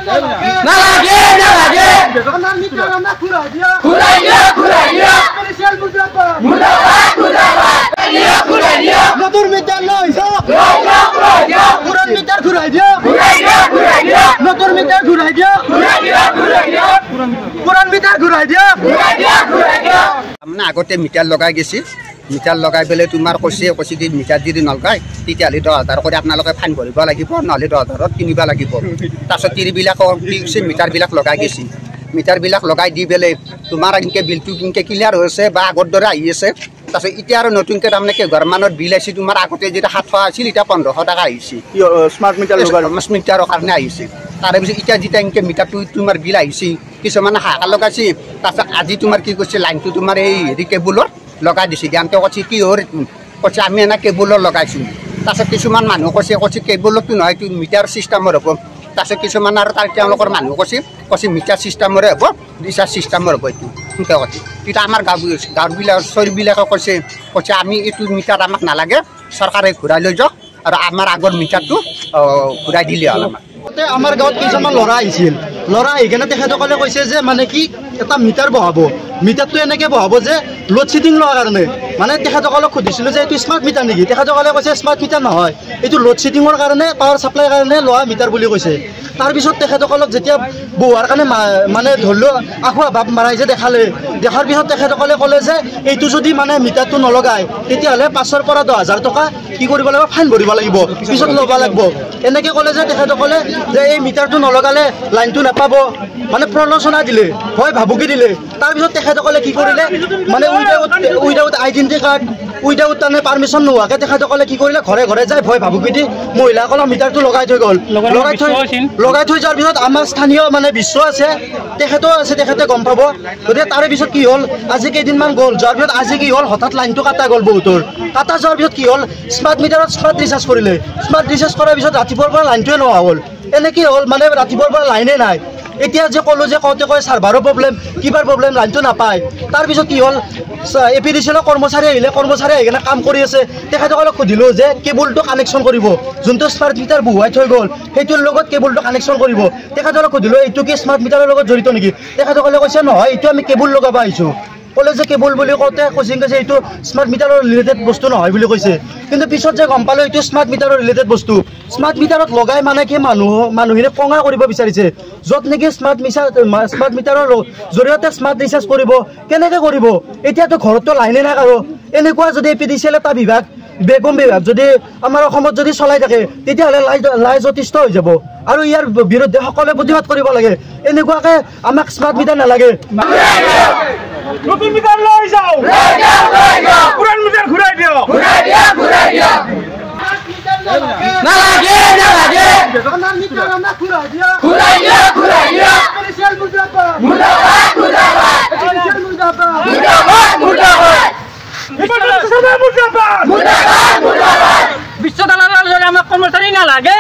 নালাগে নালাগে আমার মিটার আমরা ঘুরাই দিয়া স্পেশাল মুর্দাবাদ ঘুরাই দিয়া নতুন মিটার লইছো পুরান মিটার ঘুরাই দিয়া নতুন মিটার ঘুরাই দিয়া পুরান মিটার ঘুরাই দিয়া আমরা আগতে মিটার লগাই গেছি মিটার লগাই পেলে তোমার কৈছে কি মিটার যদি নলগায় তেতিয়াহ'লে 10,000 কৰি আপোনালোকে ফাইন ভৰিব লাগিব নহ'লে 10,000ত কিনিব লাগিব তাৰপিছত তিৰিবিলাক মিটাৰবিলাক লগাই গেছি মিটাৰবিলাক লগাই দি পেলাই তোমাৰ এনেকৈ বিলটো কিনকৈ ক্লিয়াৰ হৈছে বা আগৰ দৰে আহি আছে তাৰপিছত এতিয়া আৰু নতুনকৈ তাৰমানে কেইঘৰমানত বিল আহিছে তোমাৰ আগতে যেতিয়া 700 আছিল এতিয়া 1500 টকা আহিছে স্মাৰ্ট মিটাৰ মিটাৰৰ কাৰণে আহিছে তাৰে পিছত এতিয়া যেতিয়া এনেকৈ মিটাৰটো তোমাৰ বিল আহিছে কিছুমানে হাহাকাৰ লগাইছে তাৰপিছত আজি তোমাৰ কি কৈছে লাইনটো তোমাৰ এই হেৰি কেবুলৰ লগাই দিছে দিয়ান্তে কৈছে কি হ'ল কৈছে আমি এনে কেবুলৰ লগাইছোঁ তাৰপিছত কিছুমান মানুহ কৈছে কেবুলতো নহয় এইটো মিটাৰ ছিষ্টেমৰ হ'ব তাৰপিছত কিছুমান আৰু তাৰ তেওঁলোকৰ মানুহ কৈছে মিটাৰ ছিষ্টেমৰে হ'ব ৰিচাৰ্জ ছিষ্টেমৰ হ'ব এইটো এনেকৈ কৈছে তেতিয়া আমাৰ গাঁৱবিলাক চহৰবিলাকে কৈছে আমি এইটো মিটাৰ আমাক নালাগে চৰকাৰে ঘূৰাই লৈ যাওক আৰু আমাৰ আগৰ মিটাৰটো ঘূৰাই দিলে হ'ল আমাৰ গাঁৱত কিছুমান ল'ৰা আহিছিল ল'ৰা আহি কেনে তেখেতসকলে কৈছে যে মানে কি এটা মিটাৰ বহাব মিটাৰটো এনেকৈ বহাব যে লোড শ্বেডিং লোৱাৰ কাৰণে মানে তেখেতসকলক সুধিছিলোঁ যে এইটো স্মাৰ্ট মিটাৰ নেকি তেখেতসকলে কৈছে স্মাৰ্ট মিটাৰ নহয় এইটো লোড শ্বেডিঙৰ কাৰণে পাৱাৰ ছাপ্লাইৰ কাৰণে লোৱা মিটাৰ বুলি কৈছে তাৰপিছত তেখেতসকলক যেতিয়া বহোৱাৰ কাৰণে মানে ধৰি লওক আখুৱা ভাৱ মাৰাই যে দেখাৰ পিছত তেখেতসকলে ক'লে যে এইটো যদি মানে মিটাৰটো নলগায় তেতিয়াহ'লে 5,000 পৰা 10,000 টকা কি কৰিব লাগিব ফাইন ভৰিব লাগিব পিছত ল'ব লাগিব এনেকৈ ক'লে যে তেখেতসকলে যে এই মিটাৰটো নলগালে লাইনটো নাপাব মানে প্ৰলোচনা দিলে হয় ভাবুকি দিলে তাৰপিছত তেখেতসকলে কি কৰিলে মানে উইদাউট আইডেণ্টি কাৰ্ড উইদাউট তাৰমানে পাৰ্মিশ্যন নোহোৱাকৈ তেখেতসকলে কি কৰিলে ঘৰে ঘৰে যাই ভয় ভাবুকি দি মহিলাসকলক মিটাৰটো লগাই থৈ গ'ল লগাই থৈ যোৱাৰ পিছত আমাৰ স্থানীয় মানে বিশ্ব আছে তেখেতে গম পাব গতিকে তাৰে পিছত কি হ'ল আজি কেইদিনমান গ'ল যোৱাৰ পিছত আজি কি হ'ল হঠাৎ লাইনটো কাটা গ'ল বহুতৰ কাটা যোৱাৰ পিছত কি হ'ল স্মাৰ্ট মিটাৰত স্মাৰ্ট ৰিচাৰ্জ কৰিলে স্মাৰ্ট ৰিচাৰ্জ কৰাৰ পিছত ৰাতিপুৱাৰ পৰা লাইনটোৱে নোহোৱা হ'ল এনেকৈ হ'ল মানে ৰাতিপুৱাৰ পৰা লাইনে নাই এতিয়া যে ক'লোঁ যে কওঁতে কয় চাৰ্ভাৰৰ প্ৰব্লেম কিবাৰ প্ৰব্লেম লাইনটো নাপায় তাৰপিছত কি হ'ল APDCL কৰ্মচাৰী আহিলে কৰ্মচাৰী আহি কিনে কাম কৰি আছে তেখেতসকলক সুধিলোঁ যে কেবুলটো কানেকশ্যন কৰিব যোনটো স্মাৰ্ট মিটাৰ বহুৱাই থৈ গ'ল সেইটোৰ লগত কেবুলটো কানেকশ্যন কৰিব তেখেতসকলক সুধিলোঁ এইটো কি স্মাৰ্ট মিটাৰৰ লগত জড়িত নেকি তেখেতসকলে কৈছে নহয় এইটো আমি কেবুল লগাব আহিছোঁ ক'লে যে কেবুল বুলি কওঁতে কৈছে এইটো স্মাৰ্ট মিটাৰৰ ৰিলেটেড বস্তু নহয় বুলি কৈছে কিন্তু পিছত যে গম পালোঁ এইটো স্মাৰ্ট মিটাৰৰ ৰিলেটেড বস্তু স্মাৰ্ট মিটাৰত লগাই মানে কি মানুহখিনে কঙা কৰিব বিচাৰিছে য'ত নেকি স্মাৰ্ট মিটাৰৰ জৰিয়তে স্মাৰ্ট ৰিচাৰ্জ কৰিব কেনেকৈ কৰিব এতিয়াতো ঘৰততো লাইনে নাই আৰু এনেকুৱা যদি APDCL এটা বিভাগ বেগম বিভাগ যদি আমাৰ অসমত যদি চলাই থাকে তেতিয়াহ'লে লাই যথেষ্ট হৈ যাব আৰু ইয়াৰ বিৰুদ্ধে সকলোৱে প্ৰতিবাদ কৰিব লাগে এনেকুৱাকৈ আমাক স্মাৰ্ট মিটাৰ নালাগে নতুন মিটার লই যাও পুরান মিটার ঘুরাই দিও নালাগে নালাগে আমার মিটার আমরা ঘুরাই দিয়া স্পেশাল মুর্দাবাদ বিশ্ব দালালের লগে আমার কর্মচারী নালাগে